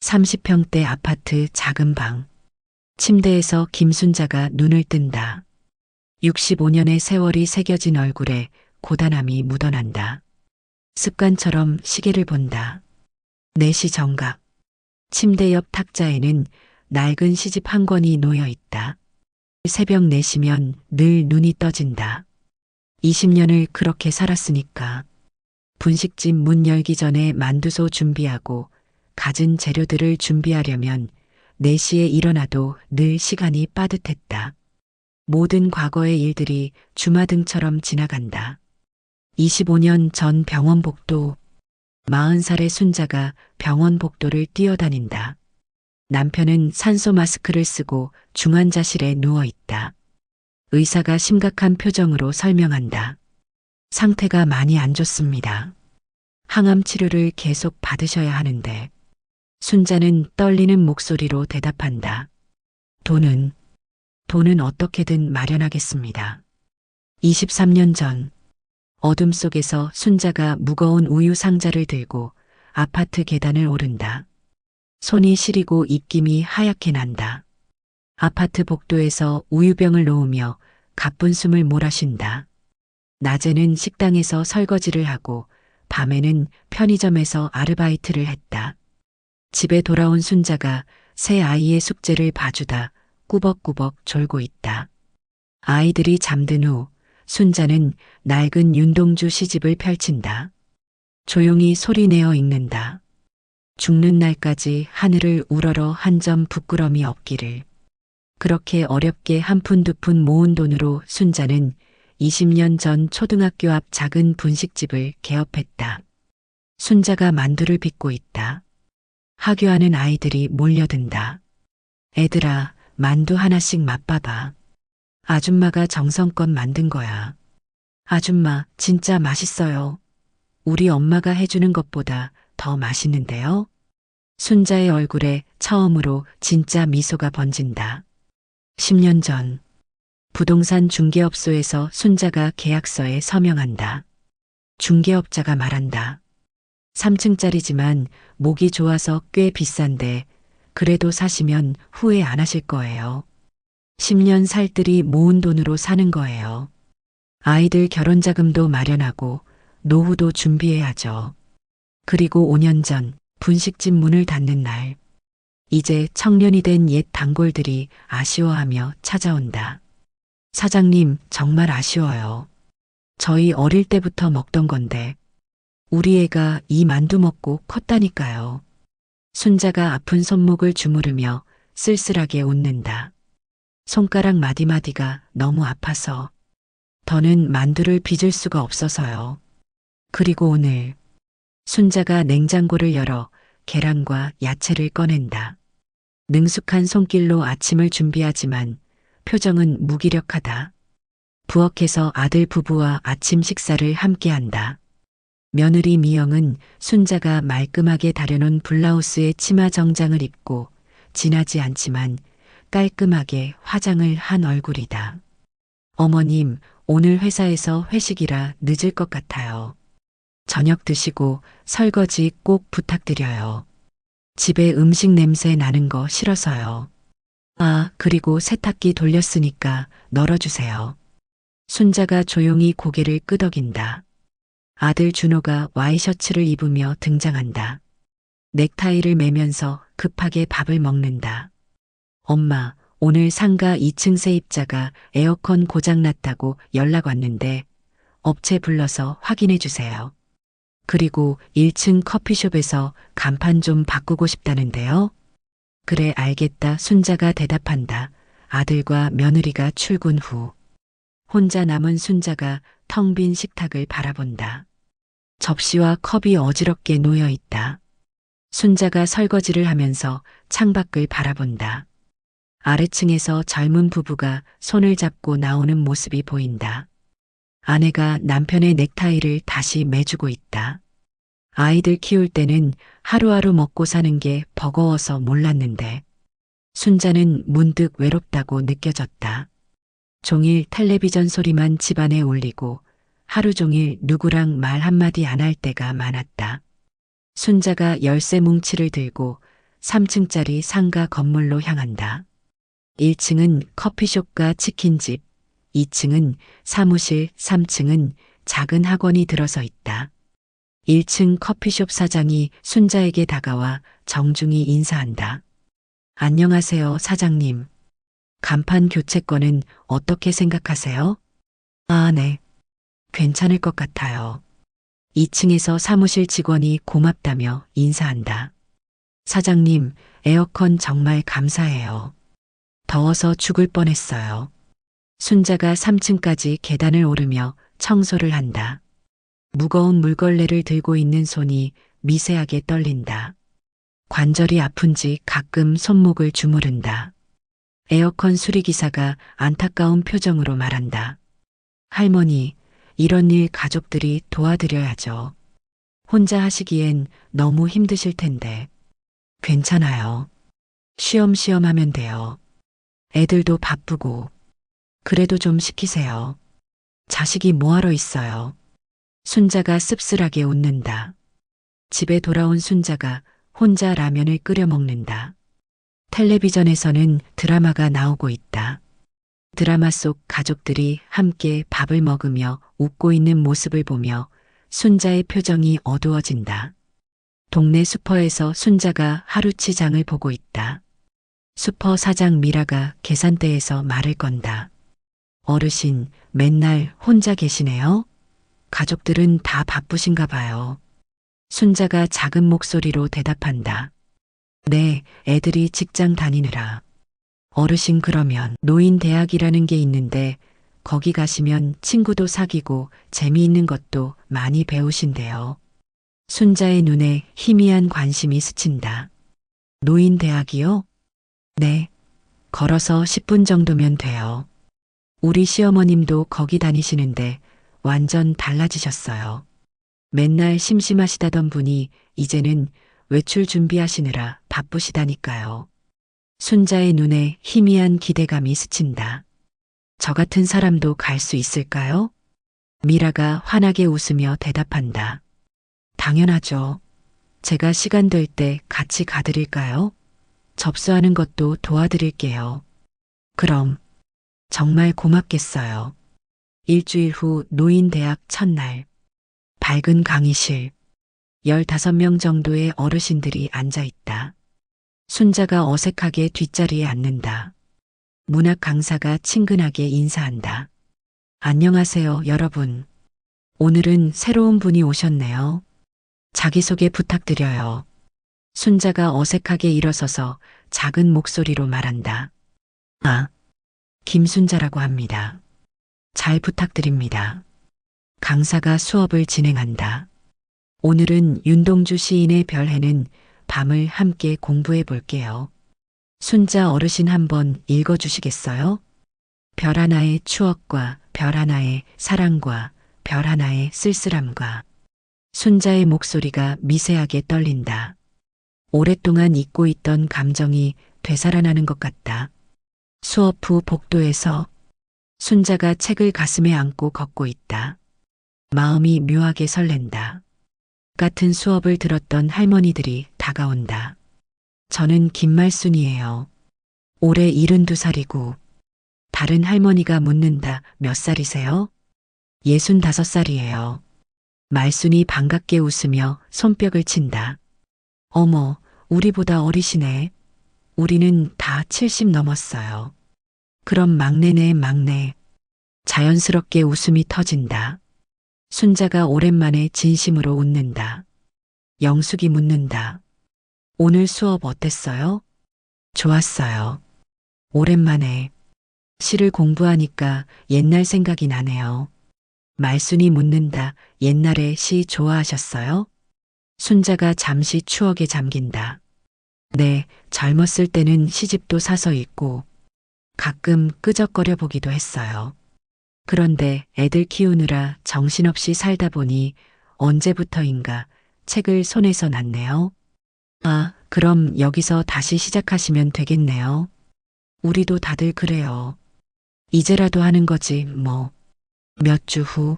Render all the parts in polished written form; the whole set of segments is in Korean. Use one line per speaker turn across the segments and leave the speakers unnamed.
30평대 아파트 작은 방. 침대에서 김순자가 눈을 뜬다. 65년의 세월이 새겨진 얼굴에 고단함이 묻어난다. 습관처럼 시계를 본다. 4시 정각. 침대 옆 탁자에는 낡은 시집 한 권이 놓여 있다. 새벽 4시면 늘 눈이 떠진다. 20년을 그렇게 살았으니까. 분식집 문 열기 전에 만두소 준비하고 갖은 재료들을 준비하려면 4시에 일어나도 늘 시간이 빠듯했다. 모든 과거의 일들이 주마등처럼 지나간다. 25년 전 병원 복도. 40살의 순자가 병원 복도를 뛰어다닌다. 남편은 산소 마스크를 쓰고 중환자실에 누워 있다. 의사가 심각한 표정으로 설명한다. 상태가 많이 안 좋습니다. 항암 치료를 계속 받으셔야 하는데. 순자는 떨리는 목소리로 대답한다. 돈은 어떻게든 마련하겠습니다. 23년 전 어둠 속에서 순자가 무거운 우유 상자를 들고 아파트 계단을 오른다. 손이 시리고 입김이 하얗게 난다. 아파트 복도에서 우유병을 놓으며 가쁜 숨을 몰아쉰다. 낮에는 식당에서 설거지를 하고 밤에는 편의점에서 아르바이트를 했다. 집에 돌아온 순자가 새 아이의 숙제를 봐주다 꾸벅꾸벅 졸고 있다. 아이들이 잠든 후 순자는 낡은 윤동주 시집을 펼친다. 조용히 소리내어 읽는다. 죽는 날까지 하늘을 우러러 한 점 부끄럼이 없기를. 그렇게 어렵게 한 푼 두 푼 모은 돈으로 순자는 20년 전 초등학교 앞 작은 분식집을 개업했다. 순자가 만두를 빚고 있다. 하교하는 아이들이 몰려든다. 애들아, 만두 하나씩 맛봐봐. 아줌마가 정성껏 만든 거야. 아줌마, 진짜 맛있어요. 우리 엄마가 해주는 것보다 더 맛있는데요? 순자의 얼굴에 처음으로 진짜 미소가 번진다. 10년 전, 부동산 중개업소에서 순자가 계약서에 서명한다. 중개업자가 말한다. 3층짜리지만 목이 좋아서 꽤 비싼데 그래도 사시면 후회 안 하실 거예요. 10년 살뜰히 모은 돈으로 사는 거예요. 아이들 결혼 자금도 마련하고 노후도 준비해야죠. 그리고 5년 전 분식집 문을 닫는 날. 이제 청년이 된 옛 단골들이 아쉬워하며 찾아온다. 사장님, 정말 아쉬워요. 저희 어릴 때부터 먹던 건데 우리 애가 이 만두 먹고 컸다니까요. 순자가 아픈 손목을 주무르며 쓸쓸하게 웃는다. 손가락 마디마디가 너무 아파서 더는 만두를 빚을 수가 없어서요. 그리고 오늘 순자가 냉장고를 열어 계란과 야채를 꺼낸다. 능숙한 손길로 아침을 준비하지만 표정은 무기력하다. 부엌에서 아들 부부와 아침 식사를 함께한다. 며느리 미영은 순자가 말끔하게 다려놓은 블라우스에 치마 정장을 입고 진하지 않지만 깔끔하게 화장을 한 얼굴이다. 어머님, 오늘 회사에서 회식이라 늦을 것 같아요. 저녁 드시고 설거지 꼭 부탁드려요. 집에 음식 냄새 나는 거 싫어서요. 아, 그리고 세탁기 돌렸으니까 널어주세요. 순자가 조용히 고개를 끄덕인다. 아들 준호가 와이셔츠를 입으며 등장한다. 넥타이를 매면서 급하게 밥을 먹는다. 엄마, 오늘 상가 2층 세입자가 에어컨 고장났다고 연락 왔는데 업체 불러서 확인해 주세요. 그리고 1층 커피숍에서 간판 좀 바꾸고 싶다는데요. 그래, 알겠다. 순자가 대답한다. 아들과 며느리가 출근 후 혼자 남은 순자가 텅 빈 식탁을 바라본다. 접시와 컵이 어지럽게 놓여 있다. 순자가 설거지를 하면서 창밖을 바라본다. 아래층에서 젊은 부부가 손을 잡고 나오는 모습이 보인다. 아내가 남편의 넥타이를 다시 매주고 있다. 아이들 키울 때는 하루하루 먹고 사는 게 버거워서 몰랐는데 순자는 문득 외롭다고 느껴졌다. 종일 텔레비전 소리만 집안에 울리고 하루 종일 누구랑 말 한마디 안 할 때가 많았다. 순자가 열쇠 뭉치를 들고 3층짜리 상가 건물로 향한다. 1층은 커피숍과 치킨집, 2층은 사무실, 3층은 작은 학원이 들어서 있다. 1층 커피숍 사장이 순자에게 다가와 정중히 인사한다. 안녕하세요, 사장님. 간판 교체권은 어떻게 생각하세요? 아, 네. 괜찮을 것 같아요. 2층에서 사무실 직원이 고맙다며 인사한다. 사장님, 에어컨 정말 감사해요. 더워서 죽을 뻔했어요. 순자가 3층까지 계단을 오르며 청소를 한다. 무거운 물걸레를 들고 있는 손이 미세하게 떨린다. 관절이 아픈지 가끔 손목을 주무른다. 에어컨 수리기사가 안타까운 표정으로 말한다. 할머니, 이런 일 가족들이 도와드려야죠. 혼자 하시기엔 너무 힘드실 텐데. 괜찮아요. 쉬엄쉬엄 하면 돼요. 애들도 바쁘고. 그래도 좀 시키세요. 자식이 뭐하러 있어요. 순자가 씁쓸하게 웃는다. 집에 돌아온 순자가 혼자 라면을 끓여 먹는다. 텔레비전에서는 드라마가 나오고 있다. 드라마 속 가족들이 함께 밥을 먹으며 웃고 있는 모습을 보며 순자의 표정이 어두워진다. 동네 슈퍼에서 순자가 하루치장을 보고 있다. 슈퍼 사장 미라가 계산대에서 말을 건다. 어르신, 맨날 혼자 계시네요? 가족들은 다 바쁘신가 봐요. 순자가 작은 목소리로 대답한다. 네, 애들이 직장 다니느라. 어르신 그러면 노인대학이라는 게 있는데 거기 가시면 친구도 사귀고 재미있는 것도 많이 배우신대요. 순자의 눈에 희미한 관심이 스친다. 노인대학이요? 네. 걸어서 10분 정도면 돼요. 우리 시어머님도 거기 다니시는데 완전 달라지셨어요. 맨날 심심하시다던 분이 이제는 외출 준비하시느라 바쁘시다니까요. 순자의 눈에 희미한 기대감이 스친다. 저 같은 사람도 갈 수 있을까요? 미라가 환하게 웃으며 대답한다. 당연하죠. 제가 시간 될 때 같이 가드릴까요? 접수하는 것도 도와드릴게요. 그럼 정말 고맙겠어요. 일주일 후 노인대학 첫날. 밝은 강의실. 15명 정도의 어르신들이 앉아 있다. 순자가 어색하게 뒷자리에 앉는다. 문학 강사가 친근하게 인사한다. 안녕하세요, 여러분. 오늘은 새로운 분이 오셨네요. 자기소개 부탁드려요. 순자가 어색하게 일어서서 작은 목소리로 말한다. 아, 김순자라고 합니다. 잘 부탁드립니다. 강사가 수업을 진행한다. 오늘은 윤동주 시인의 별해는 밤을 함께 공부해 볼게요. 순자 어르신 한번 읽어주시겠어요? 별 하나의 추억과 별 하나의 사랑과 별 하나의 쓸쓸함과. 순자의 목소리가 미세하게 떨린다. 오랫동안 잊고 있던 감정이 되살아나는 것 같다. 수업 후 복도에서 순자가 책을 가슴에 안고 걷고 있다. 마음이 묘하게 설렌다. 같은 수업을 들었던 할머니들이 다가온다. 저는 김말순이에요. 올해 72살이고 다른 할머니가 묻는다. 몇 살이세요? 65살이에요. 말순이 반갑게 웃으며 손뼉을 친다. 어머, 우리보다 어리시네. 우리는 다 70 넘었어요. 그럼 막내네, 막내. 자연스럽게 웃음이 터진다. 순자가 오랜만에 진심으로 웃는다. 영숙이 묻는다. 오늘 수업 어땠어요? 좋았어요. 오랜만에 시를 공부하니까 옛날 생각이 나네요. 말순이 묻는다. 옛날에 시 좋아하셨어요? 순자가 잠시 추억에 잠긴다. 네, 젊었을 때는 시집도 사서 읽고 가끔 끄적거려 보기도 했어요. 그런데 애들 키우느라 정신없이 살다 보니 언제부터인가 책을 손에서 놨네요. 아, 그럼 여기서 다시 시작하시면 되겠네요. 우리도 다들 그래요. 이제라도 하는 거지, 뭐. 몇 주 후,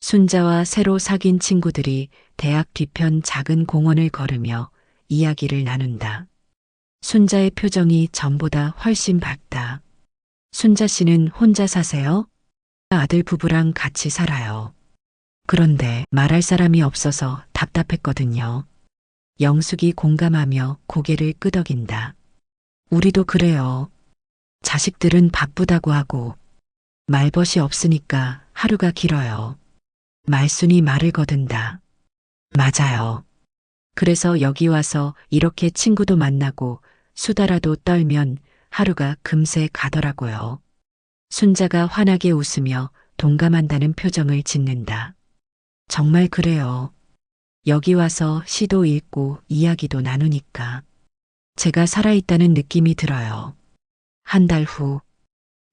순자와 새로 사귄 친구들이 대학 뒤편 작은 공원을 걸으며 이야기를 나눈다. 순자의 표정이 전보다 훨씬 밝다. 순자 씨는 혼자 사세요? 아들 부부랑 같이 살아요. 그런데 말할 사람이 없어서 답답했거든요. 영숙이 공감하며 고개를 끄덕인다. 우리도 그래요. 자식들은 바쁘다고 하고 말벗이 없으니까 하루가 길어요. 말순이 말을 거둔다. 맞아요. 그래서 여기 와서 이렇게 친구도 만나고 수다라도 떨면 하루가 금세 가더라고요. 순자가 환하게 웃으며 동감한다는 표정을 짓는다. 정말 그래요. 여기 와서 시도 읽고 이야기도 나누니까 제가 살아있다는 느낌이 들어요. 한 달 후,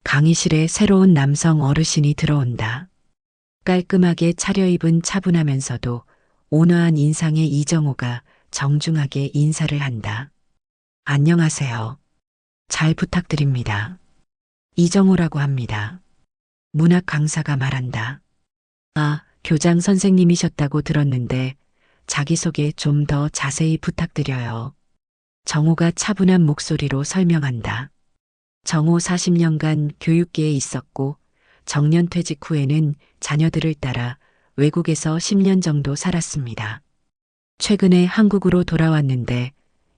강의실에 새로운 남성 어르신이 들어온다. 깔끔하게 차려입은 차분하면서도 온화한 인상의 이정호가 정중하게 인사를 한다. 안녕하세요. 잘 부탁드립니다. 이정호라고 합니다. 문학 강사가 말한다. 아, 교장 선생님이셨다고 들었는데 자기소개 좀 더 자세히 부탁드려요. 정호가 차분한 목소리로 설명한다. 정호 40년간 교육계에 있었고 정년퇴직 후에는 자녀들을 따라 외국에서 10년 정도 살았습니다. 최근에 한국으로 돌아왔는데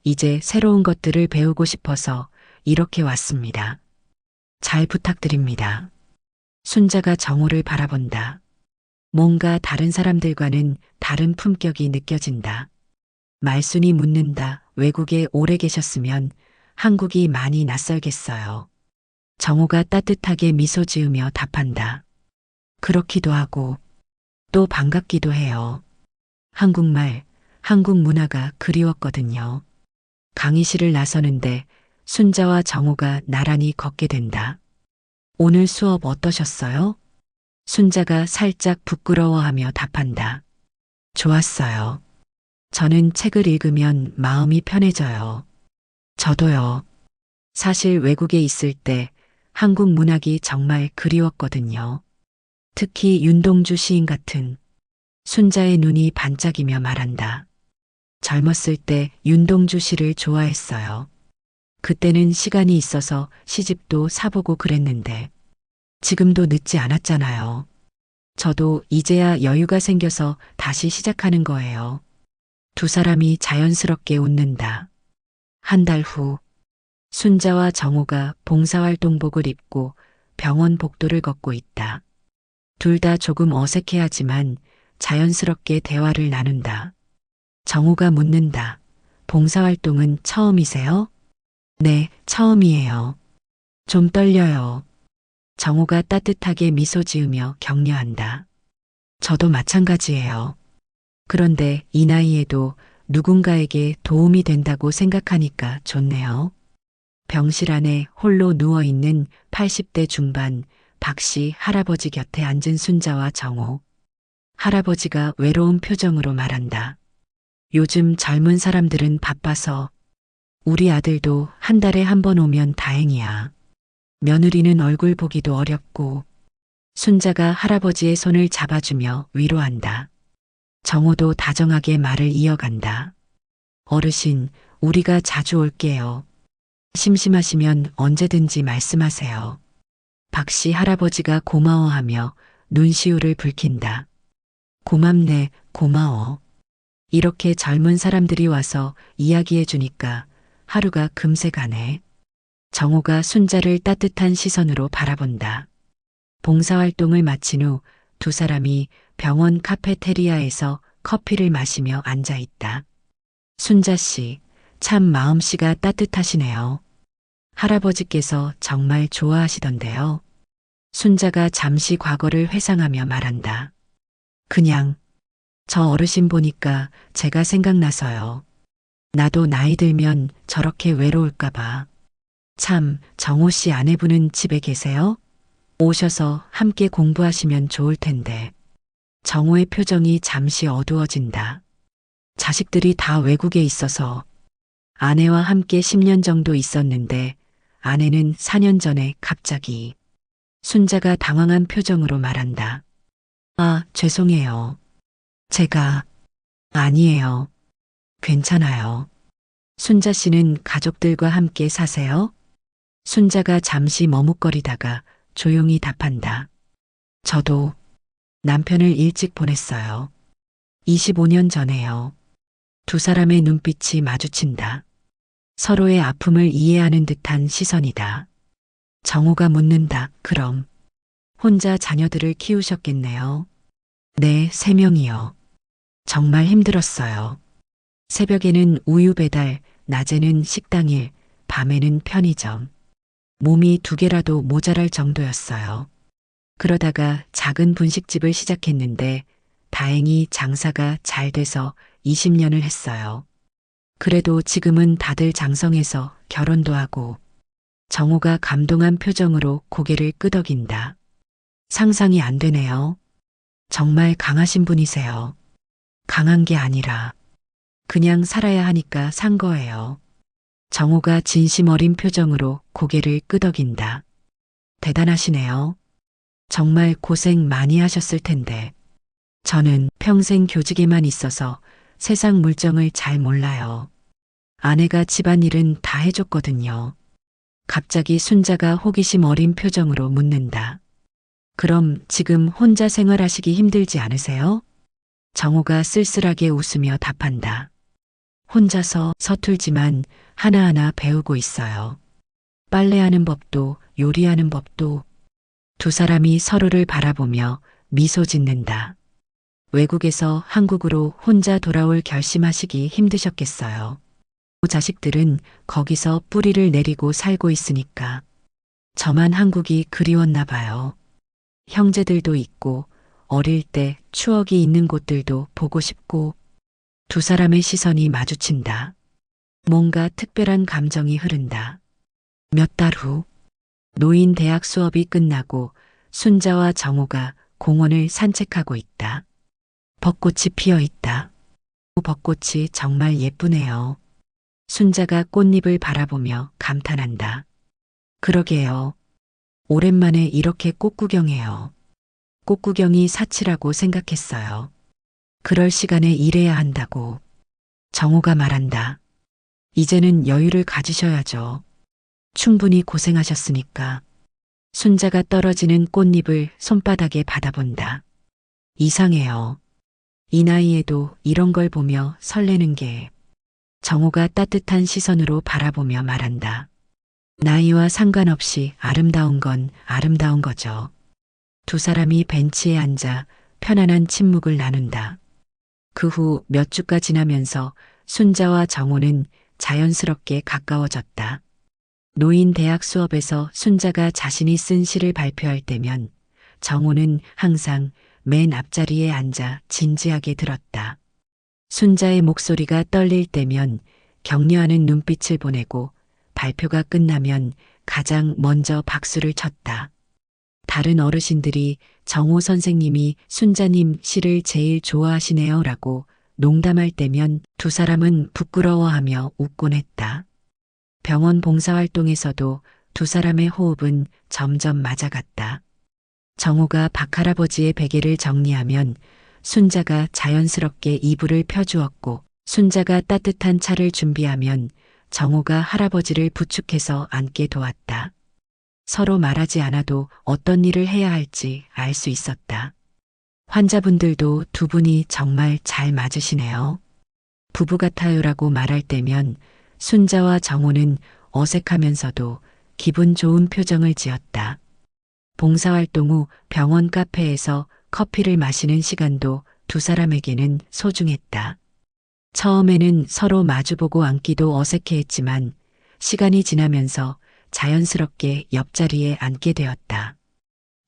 이제 새로운 것들을 배우고 싶어서 이렇게 왔습니다. 잘 부탁드립니다. 순자가 정호를 바라본다. 뭔가 다른 사람들과는 다른 품격이 느껴진다. 말순이 묻는다. 외국에 오래 계셨으면 한국이 많이 낯설겠어요. 정호가 따뜻하게 미소 지으며 답한다. 그렇기도 하고 또 반갑기도 해요. 한국말, 한국 문화가 그리웠거든요. 강의실을 나서는데 순자와 정호가 나란히 걷게 된다. 오늘 수업 어떠셨어요? 순자가 살짝 부끄러워하며 답한다. 좋았어요. 저는 책을 읽으면 마음이 편해져요. 저도요. 사실 외국에 있을 때 한국 문학이 정말 그리웠거든요. 특히 윤동주 시인 같은. 순자의 눈이 반짝이며 말한다. 젊었을 때 윤동주 시를 좋아했어요. 그때는 시간이 있어서 시집도 사보고 그랬는데 지금도 늦지 않았잖아요. 저도 이제야 여유가 생겨서 다시 시작하는 거예요. 두 사람이 자연스럽게 웃는다. 한 달 후, 순자와 정호가 봉사활동복을 입고 병원 복도를 걷고 있다. 둘 다 조금 어색해하지만 자연스럽게 대화를 나눈다. 정호가 묻는다. 봉사활동은 처음이세요? 네, 처음이에요. 좀 떨려요. 정호가 따뜻하게 미소 지으며 격려한다. 저도 마찬가지예요. 그런데 이 나이에도 누군가에게 도움이 된다고 생각하니까 좋네요. 병실 안에 홀로 누워있는 80대 중반 박씨 할아버지 곁에 앉은 순자와 정호. 할아버지가 외로운 표정으로 말한다. 요즘 젊은 사람들은 바빠서 우리 아들도 한 달에 한 번 오면 다행이야. 며느리는 얼굴 보기도 어렵고. 순자가 할아버지의 손을 잡아주며 위로한다. 정호도 다정하게 말을 이어간다. 어르신, 우리가 자주 올게요. 심심하시면 언제든지 말씀하세요. 박씨 할아버지가 고마워하며 눈시울을 붉힌다. 고맙네, 고마워. 이렇게 젊은 사람들이 와서 이야기해 주니까 하루가 금세 가네. 정호가 순자를 따뜻한 시선으로 바라본다. 봉사활동을 마친 후 두 사람이 병원 카페테리아에서 커피를 마시며 앉아 있다. 순자 씨, 참 마음씨가 따뜻하시네요. 할아버지께서 정말 좋아하시던데요. 순자가 잠시 과거를 회상하며 말한다. 그냥 저 어르신 보니까 제가 생각나서요. 나도 나이 들면 저렇게 외로울까봐. 참, 정호 씨 아내분은 집에 계세요? 오셔서 함께 공부하시면 좋을 텐데. 정호의 표정이 잠시 어두워진다. 자식들이 다 외국에 있어서 아내와 함께 10년 정도 있었는데 아내는 4년 전에 갑자기. 순자가 당황한 표정으로 말한다. 아, 죄송해요. 제가. 아니에요. 괜찮아요. 순자 씨는 가족들과 함께 사세요? 순자가 잠시 머뭇거리다가 조용히 답한다. 저도 남편을 일찍 보냈어요. 25년 전에요. 두 사람의 눈빛이 마주친다. 서로의 아픔을 이해하는 듯한 시선이다. 정호가 묻는다. 그럼 혼자 자녀들을 키우셨겠네요. 네, 3명이요. 정말 힘들었어요. 새벽에는 우유 배달, 낮에는 식당일, 밤에는 편의점. 몸이 2개라도 모자랄 정도였어요. 그러다가 작은 분식집을 시작했는데 다행히 장사가 잘 돼서 20년을 했어요. 그래도 지금은 다들 장성해서 결혼도 하고. 정호가 감동한 표정으로 고개를 끄덕인다. 상상이 안 되네요. 정말 강하신 분이세요. 강한 게 아니라 그냥 살아야 하니까 산 거예요. 정호가 진심 어린 표정으로 고개를 끄덕인다. 대단하시네요. 정말 고생 많이 하셨을 텐데. 저는 평생 교직에만 있어서 세상 물정을 잘 몰라요. 아내가 집안일은 다 해줬거든요. 갑자기 순자가 호기심 어린 표정으로 묻는다. 그럼 지금 혼자 생활하시기 힘들지 않으세요? 정호가 쓸쓸하게 웃으며 답한다. 혼자서 서툴지만 하나하나 배우고 있어요. 빨래하는 법도 요리하는 법도. 두 사람이 서로를 바라보며 미소 짓는다. 외국에서 한국으로 혼자 돌아올 결심하시기 힘드셨겠어요. 자식들은 거기서 뿌리를 내리고 살고 있으니까. 저만 한국이 그리웠나 봐요. 형제들도 있고 어릴 때 추억이 있는 곳들도 보고 싶고. 두 사람의 시선이 마주친다. 뭔가 특별한 감정이 흐른다. 몇 달 후, 노인 대학 수업이 끝나고 순자와 정호가 공원을 산책하고 있다. 벚꽃이 피어 있다. 벚꽃이 정말 예쁘네요. 순자가 꽃잎을 바라보며 감탄한다. 그러게요. 오랜만에 이렇게 꽃 구경해요. 꽃 구경이 사치라고 생각했어요. 그럴 시간에 일해야 한다고. 정호가 말한다. 이제는 여유를 가지셔야죠. 충분히 고생하셨으니까. 순자가 떨어지는 꽃잎을 손바닥에 받아본다. 이상해요. 이 나이에도 이런 걸 보며 설레는 게. 정호가 따뜻한 시선으로 바라보며 말한다. 나이와 상관없이 아름다운 건 아름다운 거죠. 두 사람이 벤치에 앉아 편안한 침묵을 나눈다. 그 후 몇 주가 지나면서 순자와 정호는 자연스럽게 가까워졌다. 노인 대학 수업에서 순자가 자신이 쓴 시를 발표할 때면 정호는 항상 맨 앞자리에 앉아 진지하게 들었다. 순자의 목소리가 떨릴 때면 격려하는 눈빛을 보내고 발표가 끝나면 가장 먼저 박수를 쳤다. 다른 어르신들이 정호 선생님이 순자님 시를 제일 좋아하시네요 라고 농담할 때면 두 사람은 부끄러워하며 웃곤 했다. 병원 봉사활동에서도 두 사람의 호흡은 점점 맞아갔다. 정호가 박할아버지의 베개를 정리하면 순자가 자연스럽게 이불을 펴주었고 순자가 따뜻한 차를 준비하면 정호가 할아버지를 부축해서 앉게 도왔다. 서로 말하지 않아도 어떤 일을 해야 할지 알 수 있었다. 환자분들도 두 분이 정말 잘 맞으시네요. 부부 같아요라고 말할 때면 순자와 정호는 어색하면서도 기분 좋은 표정을 지었다. 봉사활동 후 병원 카페에서 커피를 마시는 시간도 두 사람에게는 소중했다. 처음에는 서로 마주보고 앉기도 어색해했지만 시간이 지나면서 자연스럽게 옆자리에 앉게 되었다.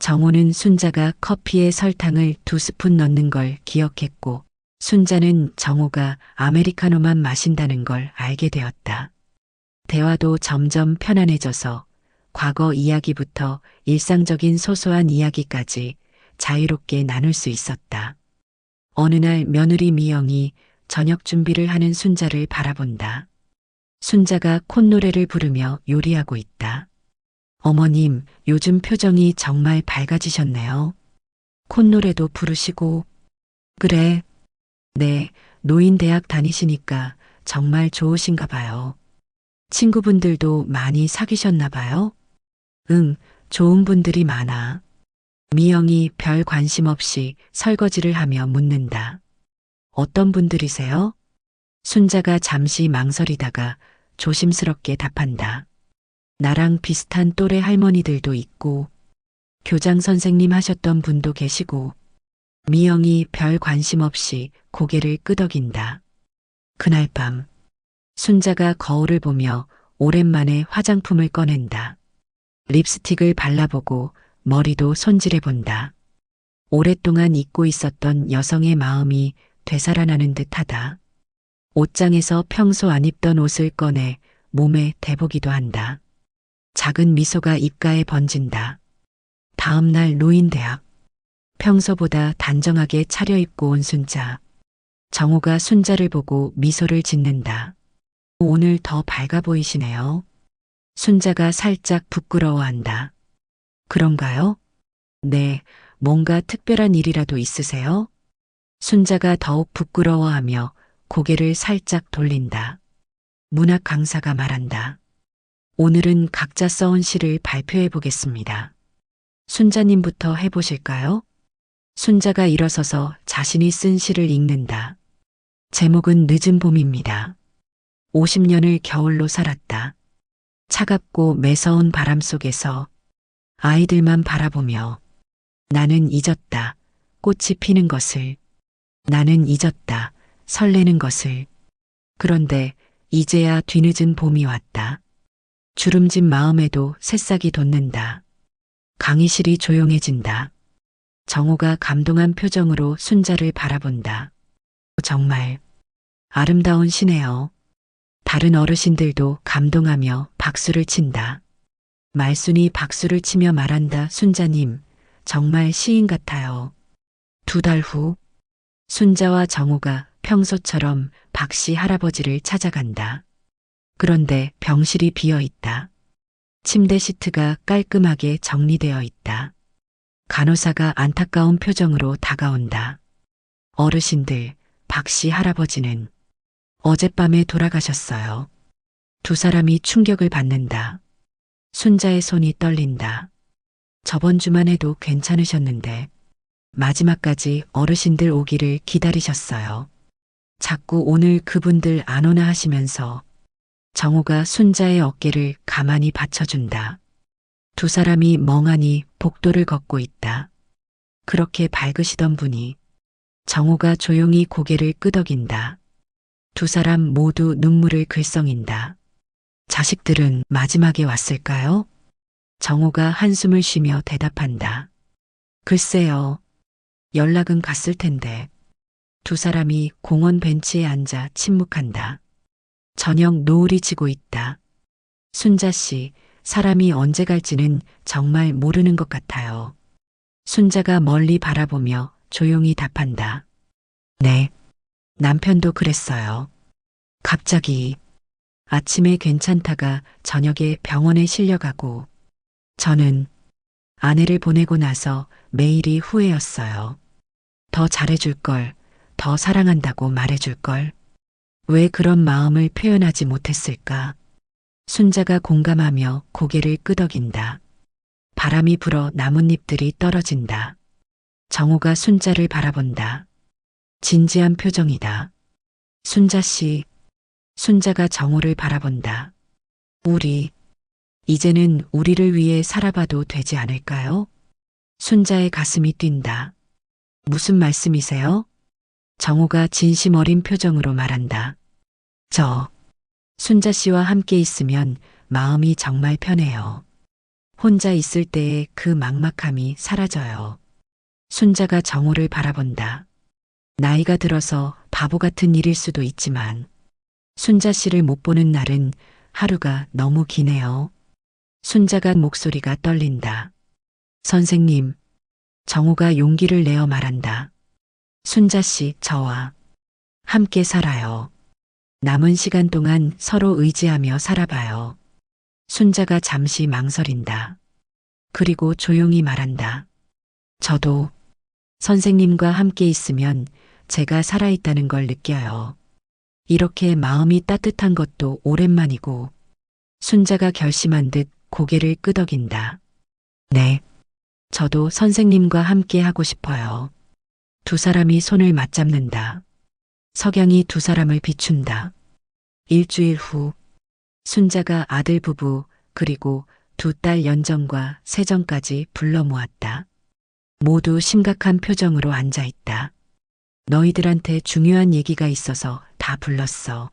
정호는 순자가 커피에 설탕을 2스푼 넣는 걸 기억했고 순자는 정호가 아메리카노만 마신다는 걸 알게 되었다. 대화도 점점 편안해져서 과거 이야기부터 일상적인 소소한 이야기까지 자유롭게 나눌 수 있었다. 어느 날 며느리 미영이 저녁 준비를 하는 순자를 바라본다. 순자가 콧노래를 부르며 요리하고 있다. 어머님, 요즘 표정이 정말 밝아지셨네요. 콧노래도 부르시고. 그래. 네, 노인 대학 다니시니까 정말 좋으신가 봐요. 친구분들도 많이 사귀셨나 봐요? 응, 좋은 분들이 많아. 미영이 별 관심 없이 설거지를 하며 묻는다. 어떤 분들이세요? 순자가 잠시 망설이다가 조심스럽게 답한다. 나랑 비슷한 또래 할머니들도 있고, 교장 선생님 하셨던 분도 계시고, 미영이 별 관심 없이 고개를 끄덕인다. 그날 밤, 순자가 거울을 보며 오랜만에 화장품을 꺼낸다. 립스틱을 발라보고 머리도 손질해본다. 오랫동안 잊고 있었던 여성의 마음이 되살아나는 듯하다. 옷장에서 평소 안 입던 옷을 꺼내 몸에 대보기도 한다. 작은 미소가 입가에 번진다. 다음 날 노인대학. 평소보다 단정하게 차려입고 온 순자. 정호가 순자를 보고 미소를 짓는다. 오늘 더 밝아 보이시네요. 순자가 살짝 부끄러워한다. 그런가요? 네, 뭔가 특별한 일이라도 있으세요? 순자가 더욱 부끄러워하며 고개를 살짝 돌린다. 문학 강사가 말한다. 오늘은 각자 써온 시를 발표해 보겠습니다. 순자님부터 해보실까요? 순자가 일어서서 자신이 쓴 시를 읽는다. 제목은 늦은 봄입니다. 50년을 겨울로 살았다. 차갑고 매서운 바람 속에서 아이들만 바라보며 나는 잊었다. 꽃이 피는 것을. 나는 잊었다. 설레는 것을. 그런데 이제야 뒤늦은 봄이 왔다. 주름진 마음에도 새싹이 돋는다. 강의실이 조용해진다. 정호가 감동한 표정으로 순자를 바라본다. 정말 아름다운 시네요. 다른 어르신들도 감동하며 박수를 친다. 말순이 박수를 치며 말한다. 순자님, 정말 시인 같아요. 2달 후, 순자와 정호가 평소처럼 박씨 할아버지를 찾아간다. 그런데 병실이 비어 있다. 침대 시트가 깔끔하게 정리되어 있다. 간호사가 안타까운 표정으로 다가온다. 어르신들, 박씨 할아버지는 어젯밤에 돌아가셨어요. 2사람이 충격을 받는다. 순자의 손이 떨린다. 저번 주만 해도 괜찮으셨는데 마지막까지 어르신들 오기를 기다리셨어요. 자꾸 오늘 그분들 안 오나 하시면서 정호가 순자의 어깨를 가만히 받쳐준다. 2사람이 멍하니 복도를 걷고 있다. 그렇게 밝으시던 분이 정호가 조용히 고개를 끄덕인다. 2사람 모두 눈물을 글썽인다. 자식들은 마지막에 왔을까요? 정호가 한숨을 쉬며 대답한다. 글쎄요. 연락은 갔을 텐데. 2사람이 공원 벤치에 앉아 침묵한다. 저녁 노을이 지고 있다. 순자 씨, 사람이 언제 갈지는 정말 모르는 것 같아요. 순자가 멀리 바라보며 조용히 답한다. 네, 남편도 그랬어요. 갑자기 아침에 괜찮다가 저녁에 병원에 실려가고 저는 아내를 보내고 나서 매일이 후회였어요. 더 잘해줄 걸, 더 사랑한다고 말해줄 걸. 왜 그런 마음을 표현하지 못했을까? 순자가 공감하며 고개를 끄덕인다. 바람이 불어 나뭇잎들이 떨어진다. 정호가 순자를 바라본다. 진지한 표정이다. 순자 씨, 순자가 정호를 바라본다. 우리, 이제는 우리를 위해 살아봐도 되지 않을까요? 순자의 가슴이 뛴다. 무슨 말씀이세요? 정호가 진심 어린 표정으로 말한다. 순자 씨와 함께 있으면 마음이 정말 편해요. 혼자 있을 때의 그 막막함이 사라져요. 순자가 정호를 바라본다. 나이가 들어서 바보 같은 일일 수도 있지만 순자 씨를 못 보는 날은 하루가 너무 기네요. 순자가 목소리가 떨린다. 선생님, 정호가 용기를 내어 말한다. 순자 씨, 저와 함께 살아요. 남은 시간 동안 서로 의지하며 살아봐요. 순자가 잠시 망설인다. 그리고 조용히 말한다. 저도 선생님과 함께 있으면 제가 살아있다는 걸 느껴요. 이렇게 마음이 따뜻한 것도 오랜만이고 순자가 결심한 듯 고개를 끄덕인다. 네, 저도 선생님과 함께 하고 싶어요. 두 사람이 손을 맞잡는다. 석양이 두 사람을 비춘다. 일주일 후 순자가 아들 부부 그리고 두 딸 연정과 세정까지 불러 모았다. 모두 심각한 표정으로 앉아 있다. 너희들한테 중요한 얘기가 있어서 다 불렀어.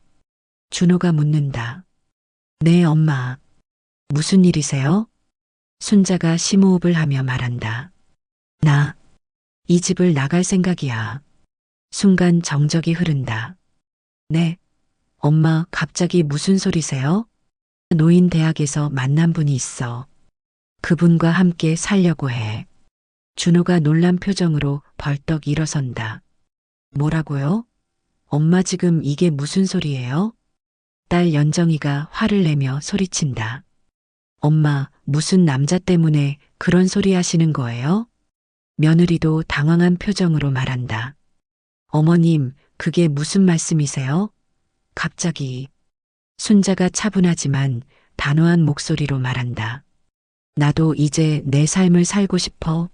준호가 묻는다. 네, 엄마. 무슨 일이세요? 순자가 심호흡을 하며 말한다. 나 이 집을 나갈 생각이야. 순간 정적이 흐른다. 네, 엄마 갑자기 무슨 소리세요? 노인대학에서 만난 분이 있어. 그분과 함께 살려고 해. 준호가 놀란 표정으로 벌떡 일어선다. 뭐라고요? 엄마 지금 이게 무슨 소리예요? 딸 연정이가 화를 내며 소리친다. 엄마, 무슨 남자 때문에 그런 소리 하시는 거예요? 며느리도 당황한 표정으로 말한다. 어머님, 그게 무슨 말씀이세요? 갑자기 순자가 차분하지만 단호한 목소리로 말한다. 나도 이제 내 삶을 살고 싶어.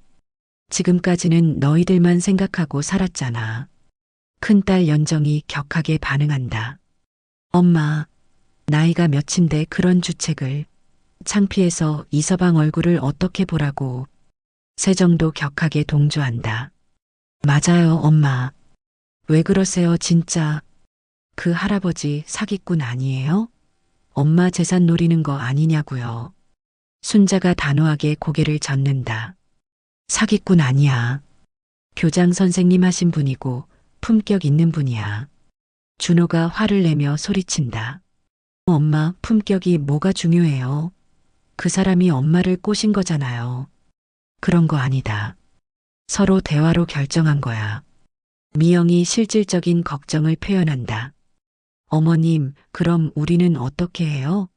지금까지는 너희들만 생각하고 살았잖아. 큰딸 연정이 격하게 반응한다. 엄마, 나이가 몇인데 그런 주책을. 창피해서 이서방 얼굴을 어떻게 보라고. 세정도 격하게 동조한다. 맞아요, 엄마. 왜 그러세요, 진짜. 그 할아버지 사기꾼 아니에요? 엄마 재산 노리는 거 아니냐고요. 순자가 단호하게 고개를 젓는다. 사기꾼 아니야. 교장 선생님 하신 분이고 품격 있는 분이야. 준호가 화를 내며 소리친다. 엄마, 품격이 뭐가 중요해요? 그 사람이 엄마를 꼬신 거잖아요. 그런 거 아니다. 서로 대화로 결정한 거야. 미영이 실질적인 걱정을 표현한다. 어머님, 그럼 우리는 어떻게 해요?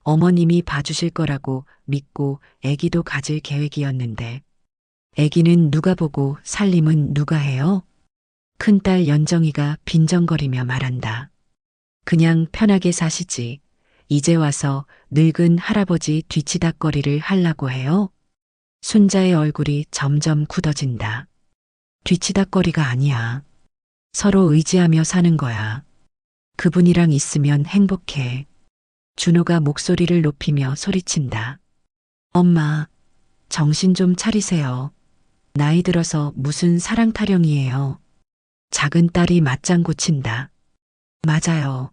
어머님이 봐주실 거라고 믿고 아기도 가질 계획이었는데. 아기는 누가 보고 살림은 누가 해요? 큰딸 연정이가 빈정거리며 말한다. 그냥 편하게 사시지. 이제 와서 늙은 할아버지 뒤치다꺼리를 하려고 해요? 순자의 얼굴이 점점 굳어진다. 뒤치다꺼리가 아니야. 서로 의지하며 사는 거야. 그분이랑 있으면 행복해. 준호가 목소리를 높이며 소리친다. 엄마, 정신 좀 차리세요. 나이 들어서 무슨 사랑 타령이에요. 작은 딸이 맞장구 친다. 맞아요.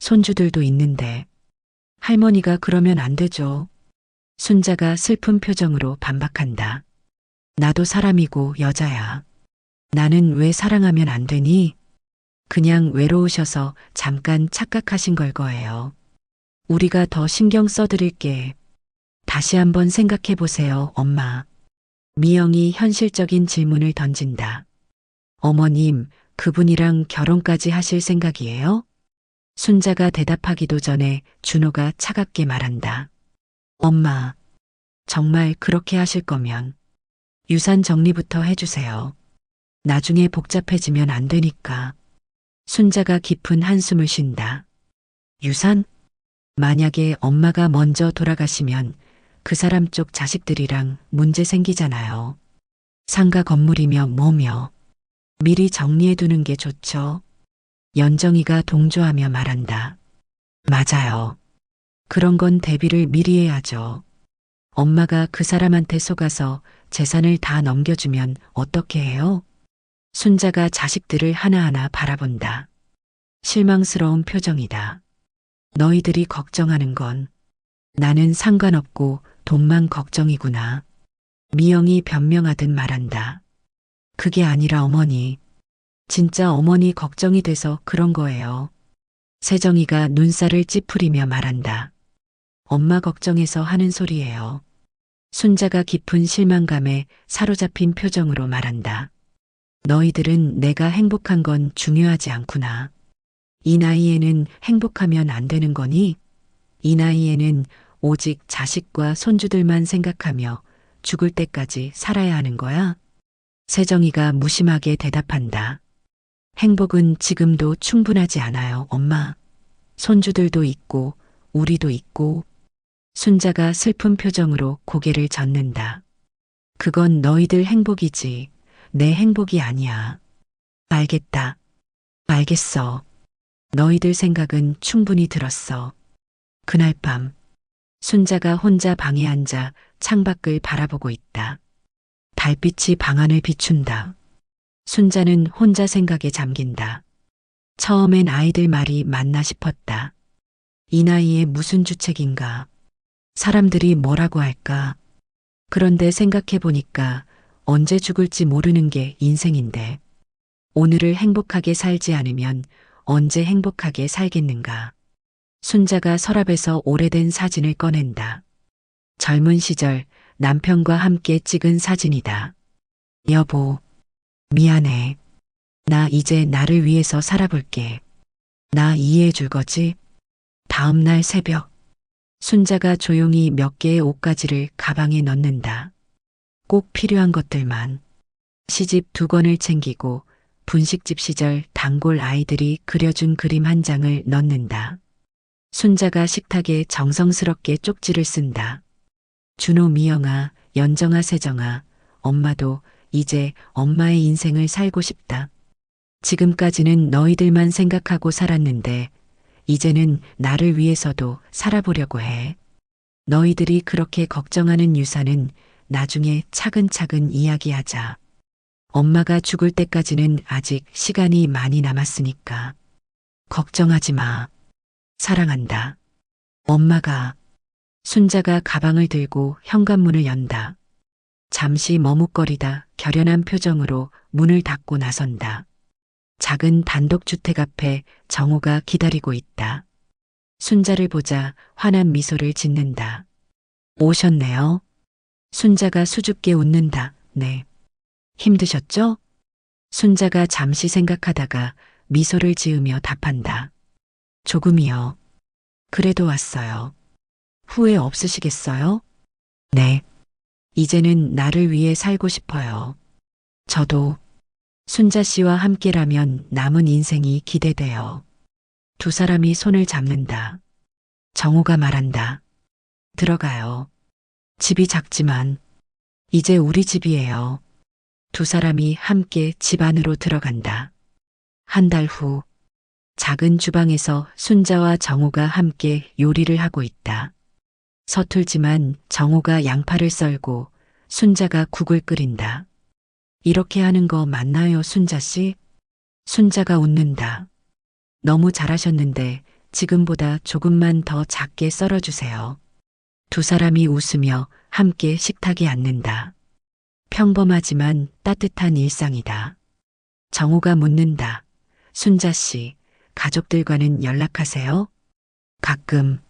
손주들도 있는데. 할머니가 그러면 안 되죠. 순자가 슬픈 표정으로 반박한다. 나도 사람이고 여자야. 나는 왜 사랑하면 안 되니? 그냥 외로우셔서 잠깐 착각하신 걸 거예요. 우리가 더 신경 써드릴게. 다시 한번 생각해 보세요, 엄마. 미영이 현실적인 질문을 던진다. 어머님, 그분이랑 결혼까지 하실 생각이에요? 순자가 대답하기도 전에 준호가 차갑게 말한다. 엄마, 정말 그렇게 하실 거면 유산 정리부터 해주세요. 나중에 복잡해지면 안 되니까. 순자가 깊은 한숨을 쉰다. 유산? 만약에 엄마가 먼저 돌아가시면 그 사람 쪽 자식들이랑 문제 생기잖아요. 상가 건물이며 뭐며. 미리 정리해두는 게 좋죠. 연정이가 동조하며 말한다. 맞아요. 그런 건 대비를 미리 해야죠. 엄마가 그 사람한테 속아서 재산을 다 넘겨주면 어떻게 해요? 순자가 자식들을 하나하나 바라본다. 실망스러운 표정이다. 너희들이 걱정하는 건 나는 상관없고 돈만 걱정이구나. 미영이 변명하듯 말한다. 그게 아니라 어머니. 진짜 어머니 걱정이 돼서 그런 거예요. 세정이가 눈살을 찌푸리며 말한다. 엄마 걱정해서 하는 소리예요. 순자가 깊은 실망감에 사로잡힌 표정으로 말한다. 너희들은 내가 행복한 건 중요하지 않구나. 이 나이에는 행복하면 안 되는 거니? 이 나이에는 오직 자식과 손주들만 생각하며 죽을 때까지 살아야 하는 거야? 세정이가 무심하게 대답한다. 행복은 지금도 충분하지 않아요, 엄마. 손주들도 있고, 우리도 있고. 순자가 슬픈 표정으로 고개를 젓는다. 그건 너희들 행복이지, 내 행복이 아니야. 알겠다. 알겠어. 너희들 생각은 충분히 들었어. 그날 밤, 순자가 혼자 방에 앉아 창밖을 바라보고 있다. 달빛이 방 안을 비춘다. 순자는 혼자 생각에 잠긴다. 처음엔 아이들 말이 맞나 싶었다. 이 나이에 무슨 주책인가. 사람들이 뭐라고 할까. 그런데 생각해 보니까 언제 죽을지 모르는 게 인생인데 오늘을 행복하게 살지 않으면 언제 행복하게 살겠는가. 순자가 서랍에서 오래된 사진을 꺼낸다. 젊은 시절 남편과 함께 찍은 사진이다. 여보, 미안해. 나 이제 나를 위해서 살아볼게. 나 이해해 줄 거지? 다음 날 새벽, 순자가 조용히 몇 개의 옷가지를 가방에 넣는다. 꼭 필요한 것들만. 시집 2권을 챙기고 분식집 시절 단골 아이들이 그려준 그림 한 장을 넣는다. 순자가 식탁에 정성스럽게 쪽지를 쓴다. 준호, 미영아, 연정아, 세정아, 엄마도 이제 엄마의 인생을 살고 싶다. 지금까지는 너희들만 생각하고 살았는데 이제는 나를 위해서도 살아보려고 해. 너희들이 그렇게 걱정하는 유산은 나중에 차근차근 이야기하자. 엄마가 죽을 때까지는 아직 시간이 많이 남았으니까. 걱정하지 마. 사랑한다. 엄마가. 순자가 가방을 들고 현관문을 연다. 잠시 머뭇거리다 결연한 표정으로 문을 닫고 나선다. 작은 단독주택 앞에 정호가 기다리고 있다. 순자를 보자 환한 미소를 짓는다. 오셨네요. 순자가 수줍게 웃는다. 네. 힘드셨죠? 순자가 잠시 생각하다가 미소를 지으며 답한다. 조금이요. 그래도 왔어요. 후회 없으시겠어요? 네. 이제는 나를 위해 살고 싶어요. 저도. 순자 씨와 함께라면 남은 인생이 기대돼요. 2사람이 손을 잡는다. 정호가 말한다. 들어가요. 집이 작지만 이제 우리 집이에요. 2사람이 함께 집 안으로 들어간다. 한 달 후, 작은 주방에서 순자와 정호가 함께 요리를 하고 있다. 서툴지만 정호가 양파를 썰고 순자가 국을 끓인다. 이렇게 하는 거 맞나요, 순자 씨? 순자가 웃는다. 너무 잘하셨는데 지금보다 조금만 더 작게 썰어주세요. 2사람이 웃으며 함께 식탁에 앉는다. 평범하지만 따뜻한 일상이다. 정호가 묻는다. 순자 씨, 가족들과는 연락하세요? 가끔.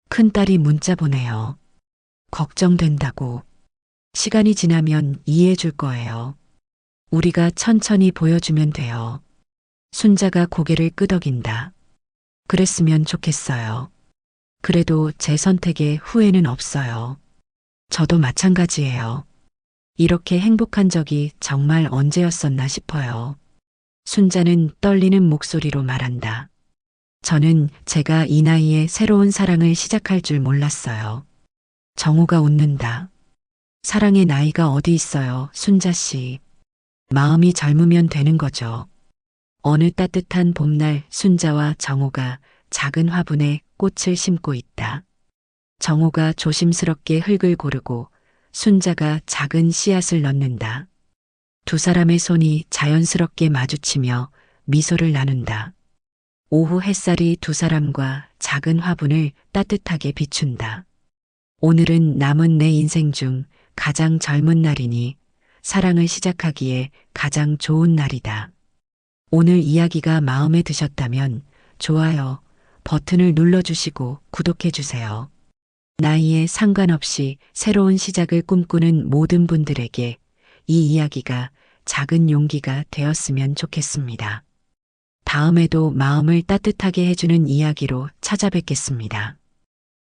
큰딸이 문자 보내요. 걱정된다고. 시간이 지나면 이해해 줄 거예요. 우리가 천천히 보여주면 돼요. 순자가 고개를 끄덕인다. 그랬으면 좋겠어요. 그래도 제 선택에 후회는 없어요. 저도 마찬가지예요. 이렇게 행복한 적이 정말 언제였었나 싶어요. 순자는 떨리는 목소리로 말한다. 저는 제가 이 나이에 새로운 사랑을 시작할 줄 몰랐어요. 정호가 웃는다. 사랑의 나이가 어디 있어요, 순자 씨. 마음이 젊으면 되는 거죠. 어느 따뜻한 봄날 순자와 정호가 작은 화분에 꽃을 심고 있다. 정호가 조심스럽게 흙을 고르고 순자가 작은 씨앗을 넣는다. 2사람의 손이 자연스럽게 마주치며 미소를 나눈다. 오후 햇살이 2사람과 작은 화분을 따뜻하게 비춘다. 오늘은 남은 내 인생 중 가장 젊은 날이니 사랑을 시작하기에 가장 좋은 날이다. 오늘 이야기가 마음에 드셨다면 좋아요 버튼을 눌러주시고 구독해주세요. 나이에 상관없이 새로운 시작을 꿈꾸는 모든 분들에게 이 이야기가 작은 용기가 되었으면 좋겠습니다. 다음에도 마음을 따뜻하게 해주는 이야기로 찾아뵙겠습니다.